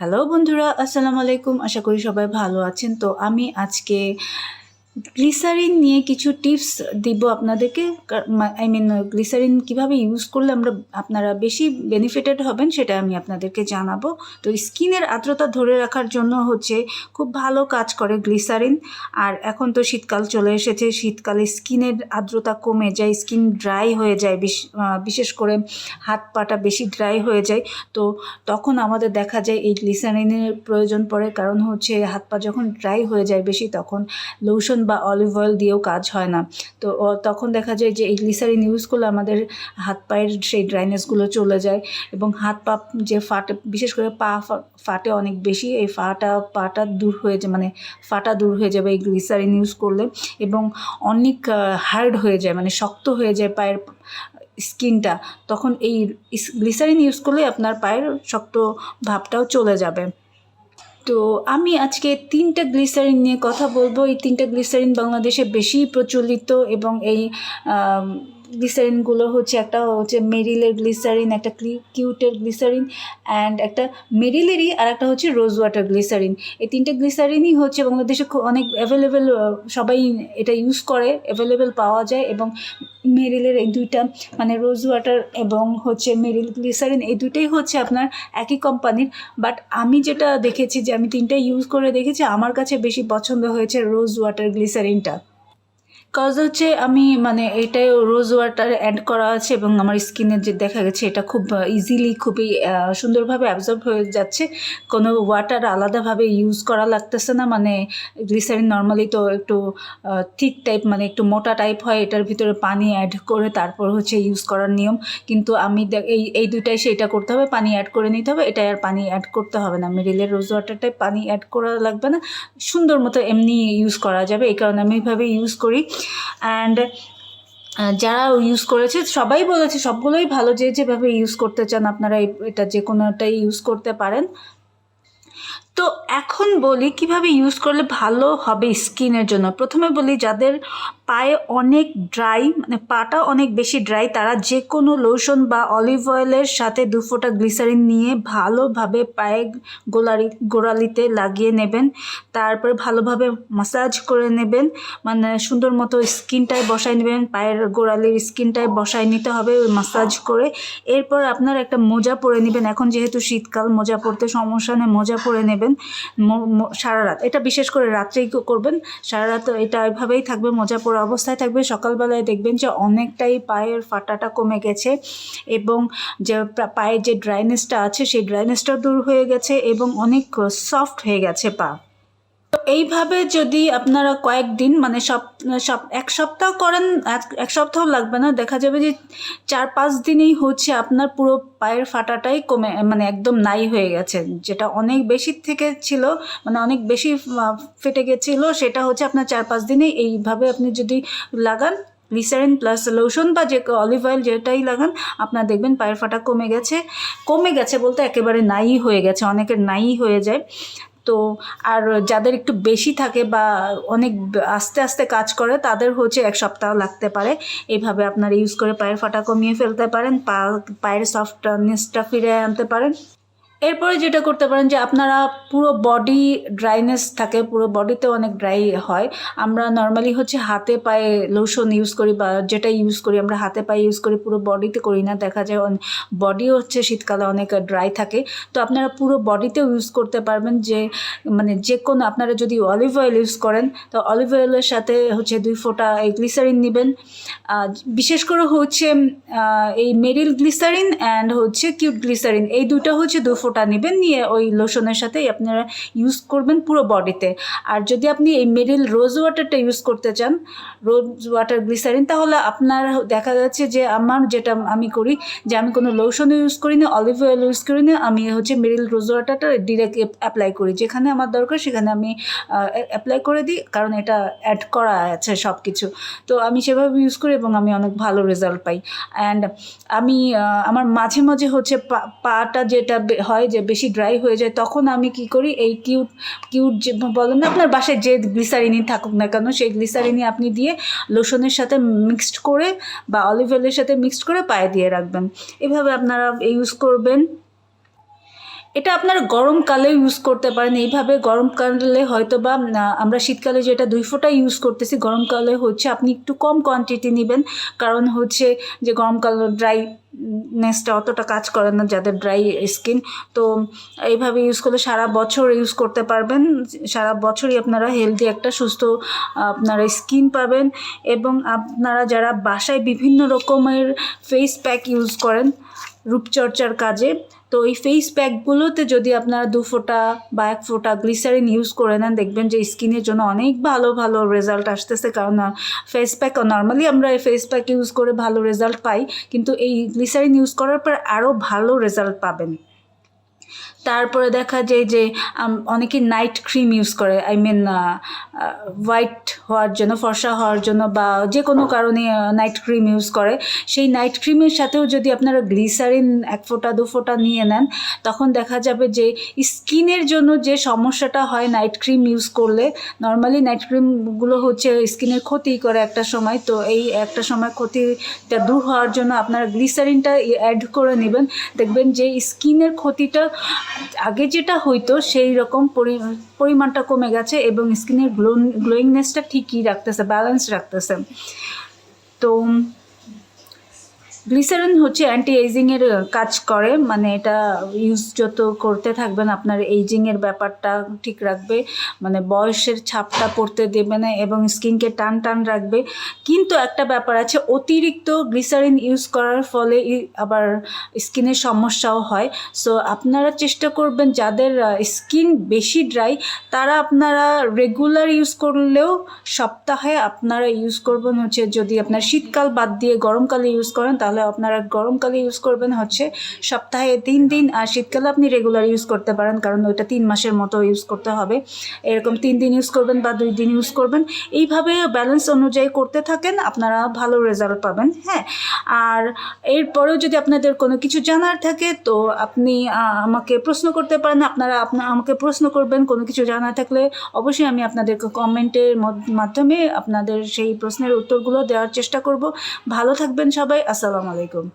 Hello বন্ধুরা, আসসালামু আলাইকুম। আশা করি সবাই ভালো আছেন। তো আমি আজকে গ্লিসারিন নিয়ে কিছু টিপস দিব আপনাদেরকে। গ্লিসারিন কীভাবে ইউজ করলে আপনারা বেশি বেনিফিটেড হবেন সেটা আমি আপনাদেরকে জানাবো। তো স্কিনের আর্দ্রতা ধরে রাখার জন্য খুব ভালো কাজ করে গ্লিসারিন। আর এখন তো শীতকাল চলে এসেছে, শীতকালে স্কিনের আর্দ্রতা কমে যায়, স্কিন ড্রাই হয়ে যায়, বিশেষ করে হাত পাটা বেশি ড্রাই হয়ে যায়। তো তখন আমাদের দেখা যায় এই গ্লিসারিনের প্রয়োজন পড়ে, কারণ হাত পা যখন ড্রাই হয়ে যায় বেশি, তখন লোশন বা অলিভ অয়েল দিয়েও কাজ হয় না। তো তখন দেখা যায় যে এই গ্লিসারিন ইউজ করলে আমাদের হাত পায়ের সেই ড্রাইনেসগুলো চলে যায় এবং হাত পা যে ফাটে, বিশেষ করে পা ফাটে অনেক বেশি, এই পাটা দূর হয়ে যায়, ফাটা দূর হয়ে যাবে এই গ্লিসারিন ইউজ করলে। এবং অনেক হার্ড হয়ে যায়, শক্ত হয়ে যায় পায়ের স্কিনটা। তখন এই গ্লিসারিন ইউজ করলে আপনার পায়ের শক্ত ভাবটাও চলে যাবে। তো আমি আজকে 3টা গ্লিসারিন নিয়ে কথা বলবো। এই 3টা গ্লিসারিন বাংলাদেশে বেশি প্রচলিত এবং এই গ্লিসারিনগুলো একটা মেরিলের গ্লিসারিন, একটা কিউটের গ্লিসারিন অ্যান্ড একটা মেরিলেরই, আর একটা রোজ ওয়াটার গ্লিসারিন। এই 3টে গ্লিসারিনই বাংলাদেশে অনেক অ্যাভেলেবেল, সবাই এটা ইউজ করে, অ্যাভেলেবেল পাওয়া যায়। এবং মেরিলের এই দুইটা, রোজ ওয়াটার এবং মেরিল গ্লিসারিন, এই দুইটাই আপনার একই কোম্পানির। বাট আমি যেটা দেখেছি, যে আমি 3টাই ইউজ করে দেখেছি, আমার কাছে বেশি পছন্দ হয়েছে রোজ ওয়াটার গ্লিসারিনটা। কজ আমি এটাই রোজ ওয়াটার অ্যাড করা আছে এবং আমার স্কিনের যে দেখা গেছে এটা খুব ইজিলি, খুবই সুন্দরভাবে অ্যাবজর্ব হয়ে যাচ্ছে। কোনো ওয়াটার আলাদাভাবে ইউজ করা লাগতেছে না। গ্লিসারিন নর্মালি তো একটু থিক টাইপ, একটু মোটা টাইপ হয়, এটার ভিতরে পানি অ্যাড করে তারপর ইউজ করার নিয়ম। কিন্তু আমি এই দুইটাই সেটা করতে হবে, পানি অ্যাড করে নিতে হবে। এটাই আর পানি অ্যাড করতে হবে না, মেরিলের রোজ ওয়াটারটাই পানি অ্যাড করা লাগবে না, সুন্দর মতো এমনি ইউজ করা যাবে। এই কারণে আমি এইভাবে ইউজ করি। অ্যান্ড যারা ইউজ করেছে সবাই বলেছে সবগুলোই ভালো, যেভাবে ইউজ করতে চান আপনারা এটা যে কোনোটাই ইউজ করতে পারেন। তো এখন বলি কিভাবে ইউজ করলে ভালো হবে স্কিনের জন্য। প্রথমে বলি, যাদের পায়ে অনেক ড্রাই, পাটা অনেক বেশি ড্রাই, তারা যে কোনো লোশন বা অলিভ অয়েলের সাথে 2 ফোঁটা গ্লিসারিন নিয়ে ভালোভাবে পায়ে গোড়ালিতে লাগিয়ে নেবেন। তারপরে ভালোভাবে মাসাজ করে নেবেন, সুন্দর মতো স্কিনটায় বসায় নেবেন, পায়ের গোড়ালির স্কিনটায় বসায় নিতে হবে মাসাজ করে। এরপর আপনার একটা মোজা পরে নেবেন। এখন যেহেতু শীতকাল, মোজা পরতে সমস্যা নেই, মোজা পরে নেবেন সারা রাত। এটা বিশেষ করে রাত্রেই করবেন, সারা রাত এটা এভাবেই থাকবে, মোজা পরা অবস্থায় থাকবে। সকালবেলায় দেখবেন যে অনেকটাই পায়ের ফাটাটা কমে গেছে এবং যে পায়ের যে ড্রাইনেসটা আছে সেই ড্রাইনেসটা দূর হয়ে গেছে এবং অনেক সফট হয়ে গেছে পা। তো এইভাবে যদি আপনারা কয়েকদিন, এক সপ্তাহ করেন, এক সপ্তাহ লাগবে না, দেখা যাবে যে 4-5 দিনেই আপনার পুরো পায়ের ফাটাটাই কমে, একদম নাই হয়ে গেছে। যেটা অনেক বেশি থেকে ছিল, অনেক বেশি ফেটে গেছিলো, সেটা আপনার 4-5 দিনে এইভাবে আপনি যদি লাগান, গ্লিসারিন প্লাস লোশন বা যে অলিভ অয়েল যেটাই লাগান, আপনার দেখবেন পায়ের ফাটা কমে গেছে বলতে একেবারে নাই হয়ে গেছে, অনেকের নাই হয়ে যায়। তো আর যাদের একটু বেশি থাকে বা অনেক আস্তে আস্তে কাজ করে, তাদের 1 সপ্তাহ লাগতে পারে। এইভাবে আপনারা ইউজ করে পায়ের ফাটা কমিয়ে ফেলতে পারেন, পায়ের সফটনেসটা ফিরে আনতে পারেন। এরপরে যেটা করতে পারেন, যে আপনারা পুরো বডি ড্রাইনেস থাকে, পুরো বডিতে অনেক ড্রাই হয়, আমরা নর্মালি হাতে পায়ে লোশন ইউজ করি বা যেটা ইউজ করি আমরা হাতে পায়ে ইউজ করি, পুরো বডিতে করি না। দেখা যায় বডিও শীতকালে অনেক ড্রাই থাকে। তো আপনারা পুরো বডিতেও ইউজ করতে পারবেন। যে কোনো, আপনারা যদি অলিভ অয়েল ইউজ করেন, তো অলিভ অয়েলের সাথে 2 ফোঁটা এই গ্লিসারিন নেবেন। বিশেষ করে এই মেরিল গ্লিসারিন অ্যান্ড কিউট গ্লিসারিন, এই দুটো 2 ফোঁটা নেবেন, নিয়ে ওই লোশনের সাথেই আপনারা ইউজ করবেন পুরো বডিতে। আর যদি আপনি এই মেরিল রোজ ওয়াটারটা ইউজ করতে চান, রোজ ওয়াটার গ্লিসারিন, তাহলে আপনার দেখা যাচ্ছে যে যেটা আমি করি, যে আমি কোনো লোশনও ইউজ করি না, অলিভ অয়েল ইউজ করি না, আমি মেরিল রোজ ওয়াটারটা ডিরেক্ট অ্যাপ্লাই করি, যেখানে আমার দরকার সেখানে আমি অ্যাপ্লাই করে দিই, কারণ এটা অ্যাড করা আছে সব কিছু। তো আমি সেভাবে ইউজ করি এবং আমি অনেক ভালো রেজাল্ট পাই। অ্যান্ড আমি আমার মাঝে মাঝে পাটা যেটা হয় হয় যে বেশি ড্রাই হয়ে যায়, তখন আমি কি করি, এই কিউট যে বলেন না, আপনার বাসায় যে গ্লিসারিনই থাকুক না কেন, সেই গ্লিসারিনই আপনি দিয়ে লোশনের সাথে মিক্সড করে বা অলিভ অয়েলের সাথে মিক্সড করে পায়ে দিয়ে রাখবেন। এভাবে আপনারা ইউজ করবেন। এটা আপনারা গরমকালে ইউজ করতে পারেন এইভাবে। গরমকালে হয়তো বা আমরা শীতকালে যেটা 2 ফোঁটা ইউজ করতেছি, গরমকালে হচ্ছে আপনি একটু কম কোয়ান্টিটি নেবেন, কারণ হচ্ছে যে গরমকালে ড্রাইনেসটা অতটা কাজ করে না যাদের ড্রাই স্কিন। তো এইভাবে ইউজ করলে সারা বছর ইউজ করতে পারবেন, সারা বছরই আপনারা হেলদি একটা সুস্থ আপনারা স্কিন পাবেন। এবং আপনারা যারা বাসায় বিভিন্ন রকমের ফেস প্যাক ইউজ করেন রূপচর্চার কাজে, তো এই ফেস প্যাকগুলোতে যদি আপনারা 2 ফোঁটা বা 1 ফোঁটা গ্লিসারিন ইউজ করে নেন, দেখবেন যে স্কিনের জন্য অনেক ভালো ভালো রেজাল্ট আসতেছে। কারণ ফেস প্যাক নর্মালি আমরা এই ফেস প্যাক ইউজ করে ভালো রেজাল্ট পাই, কিন্তু এই গ্লিসারিন ইউজ করার পর আরও ভালো রেজাল্ট পাবেন। তারপরে দেখা যায় যে অনেকে নাইট ক্রিম ইউজ করে, আই মিন হোয়াইট হওয়ার জন্য, ফর্সা হওয়ার জন্য বা যে কোনো কারণে নাইট ক্রিম ইউজ করে। সেই নাইট ক্রিমের সাথেও যদি আপনারা গ্লিসারিন 1 ফোঁটা 2 ফোঁটা নিয়ে নেন, তখন দেখা যাবে যে স্কিনের জন্য যে সমস্যাটা হয় নাইট ক্রিম ইউজ করলে, নর্মালি নাইট ক্রিমগুলো হচ্ছে স্কিনের ক্ষতি করে একটা সময়, তো এই একটা সময় ক্ষতিটা দূর হওয়ার জন্য আপনারা গ্লিসারিনটা অ্যাড করে নেবেন। দেখবেন যে স্কিনের ক্ষতিটা আগে যেটা হইতো সেই রকম পরিমাণটা কমে গেছে এবং স্কিনের গ্লোয়িংনেসটা ঠিকই রাখতেছে, ব্যালেন্স রাখতেছে। তো গ্লিসারিন হচ্ছে অ্যান্টি এইজিংয়ের কাজ করে, মানে এটা ইউজ যত করতে থাকবেন আপনার এইজিংয়ের ব্যাপারটা ঠিক রাখবে, মানে বয়সের ছাপটা পড়তে দেবে না এবং স্কিনকে টান টান রাখবে। কিন্তু একটা ব্যাপার আছে, অতিরিক্ত গ্লিসারিন ইউজ করার ফলে আবার স্কিনের সমস্যাও হয়। সো আপনারা চেষ্টা করবেন যাদের স্কিন বেশি ড্রাই, তারা আপনারা রেগুলার ইউজ করলেও সপ্তাহে আপনারা ইউজ করবেন হচ্ছে, যদি আপনার শীতকাল বাদ দিয়ে গরমকালে ইউজ করেন তাহলে আপনারা গরমকালে ইউজ করবেন হচ্ছে সপ্তাহে 3 দিন, আর শীতকালে আপনি রেগুলার ইউজ করতে পারেন, কারণ ওইটা 3 মাসের মতো ইউজ করতে হবে। এরকম 3 দিন ইউজ করবেন বা 2 দিন ইউজ করবেন, এইভাবে ব্যালেন্স অনুযায়ী করতে থাকেন, আপনারা ভালো রেজাল্ট পাবেন। হ্যাঁ, আর এরপরেও যদি আপনাদের কোনো কিছু জানার থাকে তো আপনি আমাকে প্রশ্ন করতে পারেন। আপনারা আমাকে প্রশ্ন করবেন, কোনো কিছু জানার থাকলে অবশ্যই আমি আপনাদেরকে কমেন্টের মাধ্যমে আপনাদের সেই প্রশ্নের উত্তরগুলো দেওয়ার চেষ্টা করব। ভালো থাকবেন সবাই, আসসালামু আলাইকুম।